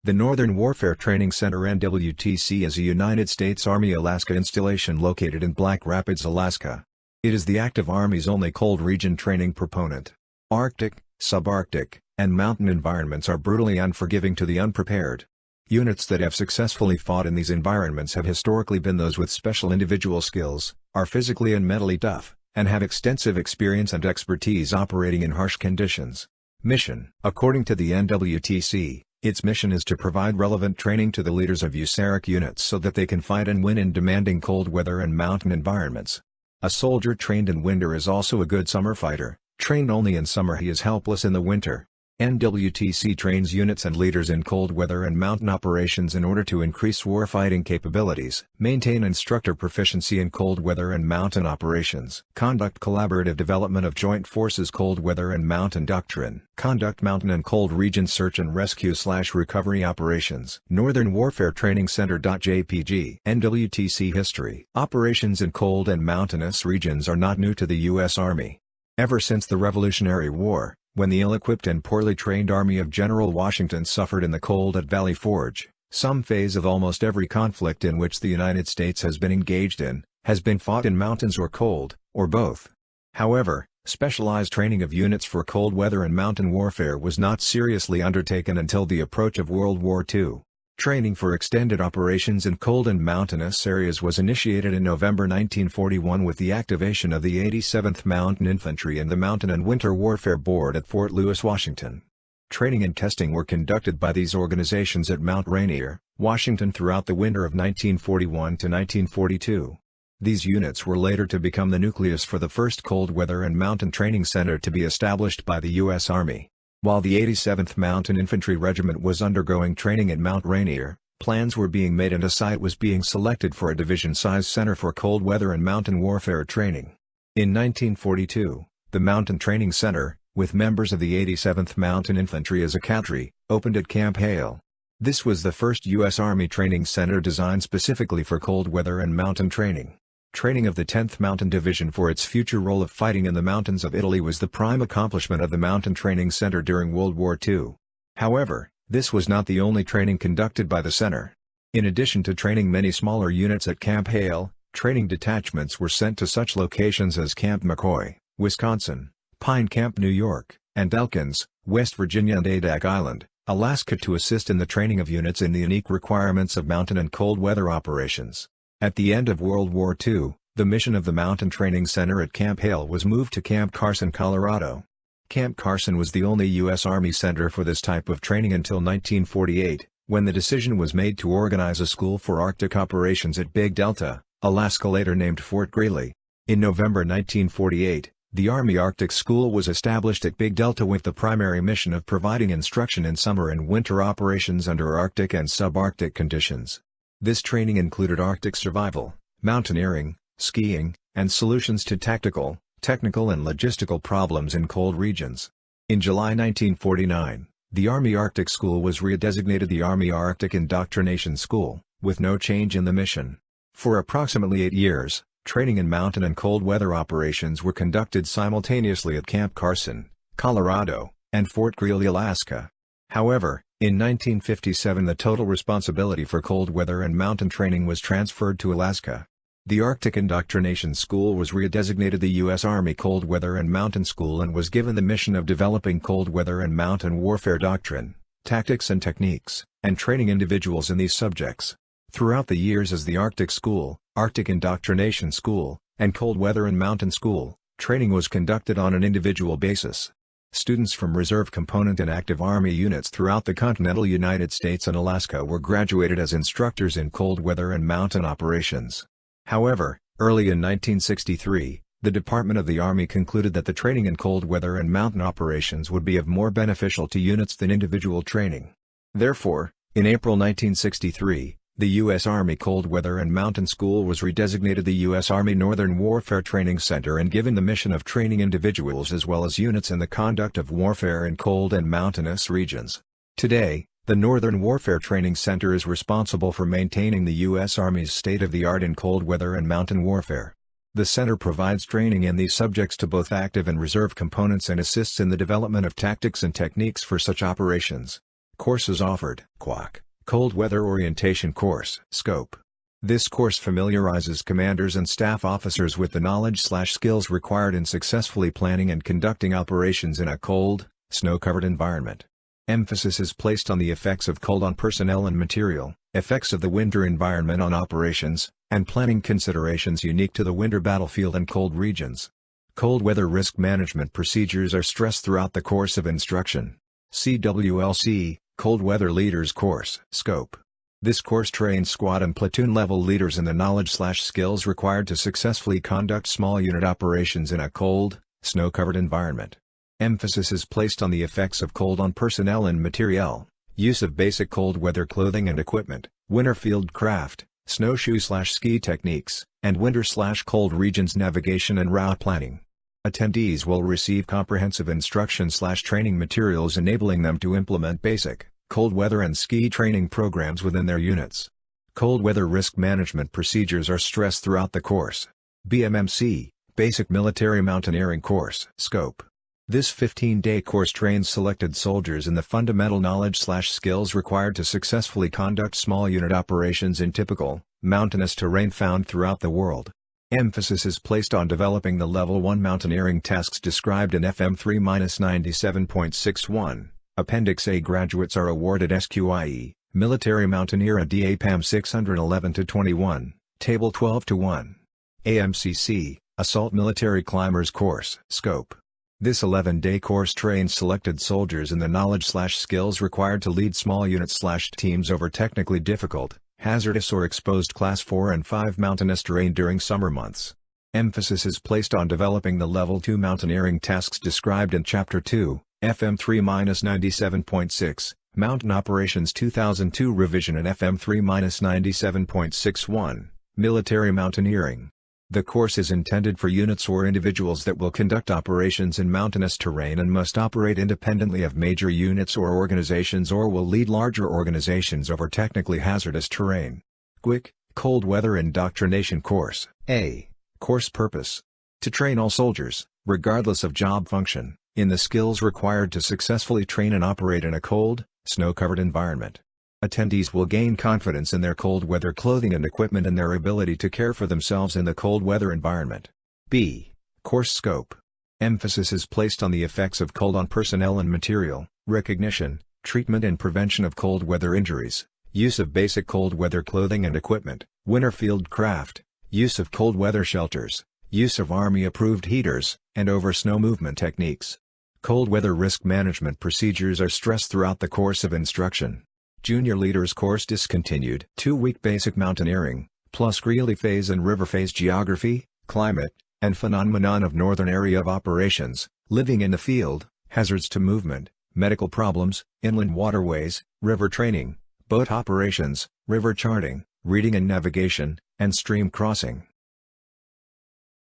The Northern Warfare Training Center (NWTC) is a United States Army Alaska installation located in Black Rapids, Alaska. It is the active Army's only cold region training proponent. Arctic, subarctic, and mountain environments are brutally unforgiving to the unprepared. Units that have successfully fought in these environments have historically been those with special individual skills, are physically and mentally tough, and have extensive experience and expertise operating in harsh conditions. Mission: according to the NWTC, its mission is to provide relevant training to the leaders of USARIC units so that they can fight and win in demanding cold weather and mountain environments. A soldier trained in winter is also a good summer fighter. Trained only in summer, he is helpless in the winter. NWTC trains units and leaders in cold weather and mountain operations in order to increase warfighting capabilities, maintain instructor proficiency in cold weather and mountain operations, conduct collaborative development of joint forces cold weather and mountain doctrine, conduct mountain and cold region search and rescue/recovery operations. Northern Warfare Training Center.jpg NWTC history. Operations in cold and mountainous regions are not new to the U.S. Army. Ever since the Revolutionary War, when the ill-equipped and poorly trained Army of General Washington suffered in the cold at Valley Forge, some phase of almost every conflict in which the United States has been engaged in, has been fought in mountains or cold, or both. However, specialized training of units for cold weather and mountain warfare was not seriously undertaken until the approach of World War II. Training for extended operations in cold and mountainous areas was initiated in November 1941 with the activation of the 87th Mountain Infantry and the Mountain and Winter Warfare Board at Fort Lewis, Washington. Training and testing were conducted by these organizations at Mount Rainier, Washington throughout the winter of 1941 to 1942. These units were later to become the nucleus for the first cold weather and mountain training center to be established by the U.S. Army. While the 87th Mountain Infantry Regiment was undergoing training at Mount Rainier, plans were being made and a site was being selected for a division-sized center for cold weather and mountain warfare training. In 1942, the Mountain Training Center, with members of the 87th Mountain Infantry as a cadre, opened at Camp Hale. This was the first U.S. Army training center designed specifically for cold weather and mountain training. Training of the 10th Mountain Division for its future role of fighting in the mountains of Italy was the prime accomplishment of the Mountain Training Center during World War II. However, this was not the only training conducted by the center. In addition to training many smaller units at Camp Hale, training detachments were sent to such locations as Camp McCoy, Wisconsin, Pine Camp, New York, and Elkins, West Virginia, and Adak Island, Alaska, to assist in the training of units in the unique requirements of mountain and cold weather operations. At the end of World War II, the mission of the Mountain Training Center at Camp Hale was moved to Camp Carson, Colorado. Camp Carson was the only U.S. Army center for this type of training until 1948, when the decision was made to organize a school for Arctic operations at Big Delta, Alaska, later named Fort Greely. In November 1948, the Army Arctic School was established at Big Delta with the primary mission of providing instruction in summer and winter operations under Arctic and subarctic conditions. This training included Arctic survival, mountaineering, skiing, and solutions to tactical, technical and logistical problems in cold regions. In July 1949, the Army Arctic School was redesignated the Army Arctic Indoctrination School, with no change in the mission. For approximately 8 years, training in mountain and cold weather operations were conducted simultaneously at Camp Carson, Colorado, and Fort Greely, Alaska. However, in 1957 the total responsibility for cold weather and mountain training was transferred to Alaska. The Arctic Indoctrination School was redesignated the U.S. Army Cold Weather and Mountain School and was given the mission of developing cold weather and mountain warfare doctrine, tactics and techniques, and training individuals in these subjects. Throughout the years as the Arctic School, Arctic Indoctrination School, and Cold Weather and Mountain School, training was conducted on an individual basis. Students from reserve component and active Army units throughout the continental United States and Alaska were graduated as instructors in cold weather and mountain operations. However, early in 1963, the Department of the Army concluded that the training in cold weather and mountain operations would be of more beneficial to units than individual training. Therefore, in April 1963, the U.S. Army Cold Weather and Mountain School was redesignated the U.S. Army Northern Warfare Training Center and given the mission of training individuals as well as units in the conduct of warfare in cold and mountainous regions. Today, the Northern Warfare Training Center is responsible for maintaining the U.S. Army's state-of-the-art in cold weather and mountain warfare. The center provides training in these subjects to both active and reserve components and assists in the development of tactics and techniques for such operations. Courses offered: Quack, Cold Weather Orientation Course. Scope. This course familiarizes commanders and staff officers with the knowledge/skills required in successfully planning and conducting operations in a cold, snow-covered environment. Emphasis is placed on the effects of cold on personnel and material, effects of the winter environment on operations, and planning considerations unique to the winter battlefield and cold regions. Cold weather risk management procedures are stressed throughout the course of instruction. CWLC, Cold Weather Leaders Course. Scope. This course trains squad and platoon-level leaders in the knowledge/skills required to successfully conduct small unit operations in a cold, snow-covered environment. Emphasis is placed on the effects of cold on personnel and materiel, use of basic cold weather clothing and equipment, winter field craft, snowshoe/ski techniques, and winter/cold regions navigation and route planning. Attendees will receive comprehensive instruction/training materials enabling them to implement basic cold weather and ski training programs within their units. Cold weather risk management procedures are stressed throughout the course. BMMC, Basic Military Mountaineering Course. Scope. This 15-day course trains selected soldiers in the fundamental knowledge/skills required to successfully conduct small unit operations in typical, mountainous terrain found throughout the world. Emphasis is placed on developing the Level 1 mountaineering tasks described in FM 3-97.61. Appendix A. Graduates are awarded SQIE, Military Mountaineer DAPAM 611-21, Table 12-1. AMCC, Assault Military Climbers Course. Scope. This 11-day course trains selected soldiers in the knowledge/skills required to lead small units/teams over technically difficult, hazardous or exposed Class 4 and 5 mountainous terrain during summer months. Emphasis is placed on developing the Level 2 mountaineering tasks described in Chapter 2, FM 3-97.6, Mountain Operations 2002 revision and FM 3-97.61, Military Mountaineering. The course is intended for units or individuals that will conduct operations in mountainous terrain and must operate independently of major units or organizations or will lead larger organizations over technically hazardous terrain. Quick, Cold Weather Indoctrination Course. A. Course purpose. To train all soldiers, regardless of job function, in the skills required to successfully train and operate in a cold, snow-covered environment. Attendees will gain confidence in their cold weather clothing and equipment and their ability to care for themselves in the cold weather environment. B. Course scope. Emphasis is placed on the effects of cold on personnel and material, recognition, treatment and prevention of cold weather injuries, use of basic cold weather clothing and equipment, winter field craft, use of cold weather shelters, use of Army-approved heaters, and over snow movement techniques. Cold weather risk management procedures are stressed throughout the course of instruction. Junior Leaders Course discontinued. 2-week basic mountaineering, plus Greely phase and river phase geography, climate, and phenomenon of northern area of operations, living in the field, hazards to movement, medical problems, inland waterways, river training, boat operations, river charting, reading and navigation, and stream crossing.